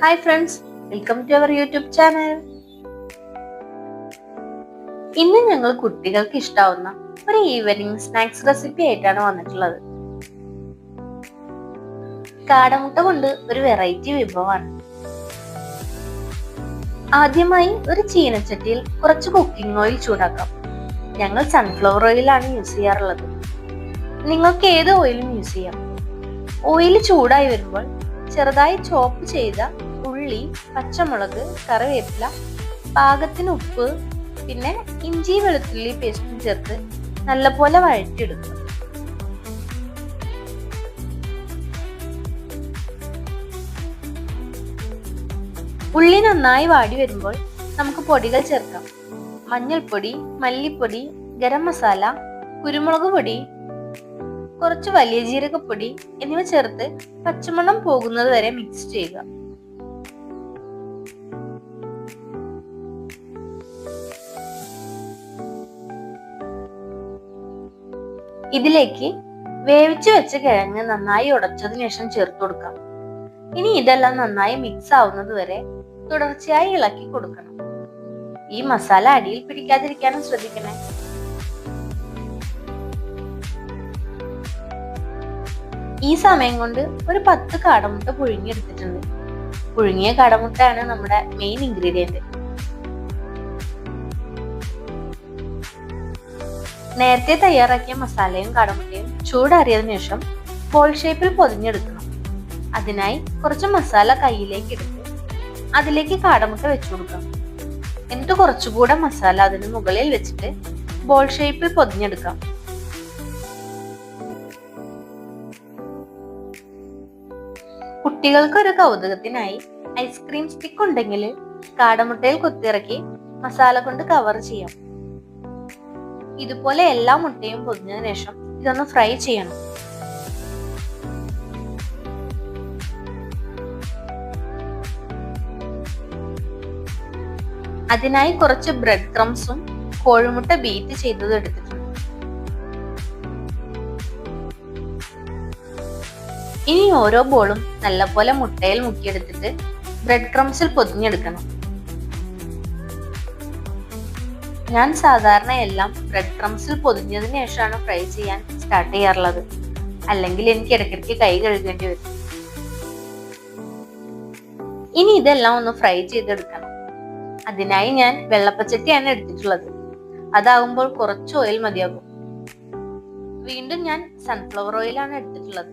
Hi friends, welcome to our YouTube channel. ഇന്ന് ഞങ്ങൾ കുട്ടികൾക്ക് ഇഷ്ടാവുന്ന ഒരു ഈവനിങ് സ്നാക്സ് റെസിപ്പി ആയിട്ടാണ് വന്നിട്ടുള്ളത്. കാടമുട്ട കൊണ്ട് ഒരു വെറൈറ്റി വിഭവമാണ്. ആദ്യമായി ഒരു ചീനച്ചട്ടിയിൽ കുറച്ച് കുക്കിംഗ് ഓയിൽ ചൂടാക്കാം. ഞങ്ങൾ സൺഫ്ലവർ ഓയിലാണ് യൂസ് ചെയ്യാറുള്ളത്. നിങ്ങൾക്ക് ഏത് ഓയിലും യൂസ് ചെയ്യാം. ഓയിൽ ചൂടായി വരുമ്പോൾ ചെറുതായി ചോപ്പ് ചെയ്ത ഉള്ളി, പച്ചമുളക്, കറിവേപ്പില, പാകത്തിന് ഉപ്പ്, പിന്നെ ഇഞ്ചി വെളുത്തുള്ളി പേസ്റ്റും ചേർത്ത് നല്ലപോലെ വഴറ്റിയെടുക്കുക. ഉള്ളി നന്നായി വാടി വരുമ്പോൾ നമുക്ക് പൊടികൾ ചേർക്കാം. മഞ്ഞൾപ്പൊടി, മല്ലിപ്പൊടി, ഗരം മസാല, കുരുമുളക് പൊടി, കുറച്ച് വലിയ ജീരകപ്പൊടി എന്നിവ ചേർത്ത് പച്ചമണം പോകുന്നത് വരെ മിക്സ് ചെയ്യുക. ഇതിലേക്ക് വേവിച്ചു വെച്ച കിഴങ്ങ് നന്നായി ഉടച്ചതിനു ശേഷം ചേർത്ത് കൊടുക്കാം. ഇനി ഇതെല്ലാം നന്നായി മിക്സ് ആവുന്നത് വരെ തുടർച്ചയായി ഇളക്കി കൊടുക്കണം. ഈ മസാല അടിയിൽ പിടിക്കാതിരിക്കാനും ശ്രദ്ധിക്കണേ. ഈ സമയം കൊണ്ട് ഒരു 10 കാടമുട്ട പുഴുങ്ങിയെടുത്തിട്ടുണ്ട്. പുഴുങ്ങിയ കാടമുട്ടയാണ് നമ്മുടെ മെയിൻ ഇൻഗ്രീഡിയന്റ്. നേരത്തെ തയ്യാറാക്കിയ മസാലയും കാടമുട്ടയും ചൂടാറിയതിനു ശേഷം ബോൾ ഷേപ്പിൽ പൊതിഞ്ഞെടുക്കണം. അതിനായി കുറച്ച് മസാല കയ്യിലേക്ക് എടുത്ത് അതിലേക്ക് കാടമുട്ട വെച്ചു കൊടുക്കാം. എന്നിട്ട് കുറച്ചുകൂടെ മസാല അതിന് മുകളിൽ വെച്ചിട്ട് ബോൾ ഷേപ്പിൽ പൊതിഞ്ഞെടുക്കാം. കുട്ടികൾക്ക് ഒരു കൗതുകത്തിനായി ഐസ്ക്രീം സ്റ്റിക്ക് ഉണ്ടെങ്കിൽ കാടമുട്ടയിൽ കുത്തിയിറക്കി മസാല കൊണ്ട് കവർ ചെയ്യാം. ഇതുപോലെ എല്ലാ മുട്ടയും പൊതിഞ്ഞതിനു ശേഷം ഇതൊന്ന് ഫ്രൈ ചെയ്യണം. അതിനായി കുറച്ച് ബ്രെഡ് ക്രംസും കോഴിമുട്ട ബീറ്റ് ചെയ്തതും എടുത്തിട്ടുണ്ട്. ഇനി ഓരോ ബോളും നല്ലപോലെ മുട്ടയിൽ മുക്കിയെടുത്തിട്ട് ബ്രെഡ് ക്രംസിൽ പൊതിഞ്ഞെടുക്കണം. ഞാൻ സാധാരണ എല്ലാം ബ്രെഡ് ക്രംസിൽ പൊതിഞ്ഞതിന് ശേഷമാണ് ഫ്രൈ ചെയ്യാൻ സ്റ്റാർട്ട് ചെയ്യാറുള്ളത്. അല്ലെങ്കിൽ എനിക്ക് ഇടയ്ക്കിടയ്ക്ക് കൈ കഴുകേണ്ടി വരും. ഇനി ഇതെല്ലാം ഒന്ന് ഫ്രൈ ചെയ്തെടുക്കണം. അതിനായി ഞാൻ വെള്ളപ്പച്ചട്ടിയാണ് എടുത്തിട്ടുള്ളത്. അതാകുമ്പോൾ കുറച്ച് ഓയിൽ മതിയാകും. വീണ്ടും ഞാൻ സൺഫ്ലവർ ഓയിലാണ് എടുത്തിട്ടുള്ളത്.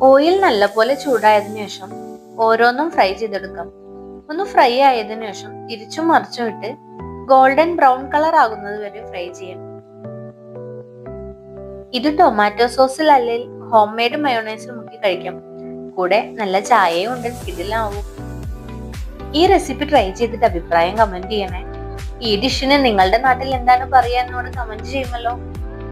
ഓയിൽ നല്ലപോലെ ചൂടായതിനു ശേഷം ഓരോന്നും ഫ്രൈ ചെയ്തെടുക്കാം. ഒന്ന് ഫ്രൈ ആയതിനു ശേഷം തിരിച്ചും മറിച്ചും ഇട്ട് ഗോൾഡൻ ബ്രൗൺ കളർ ആകുന്നത് വരെ ഫ്രൈ ചെയ്യണം. ഇത് ടൊമാറ്റോ സോസിൽ അല്ലെങ്കിൽ ഹോം മെയ്ഡ് മയോണൈസിൽ മുക്കി കഴിക്കാം. കൂടെ നല്ല ചായയും ഉണ്ട്, ഇതിലാവും. ഈ റെസിപ്പി ട്രൈ ചെയ്തിട്ട് അഭിപ്രായം കമന്റ് ചെയ്യണേ. ഈ ഡിഷിന് നിങ്ങളുടെ നാട്ടിൽ എന്താണ് പറയാ എന്നോട് കമന്റ് ചെയ്യുമല്ലോ.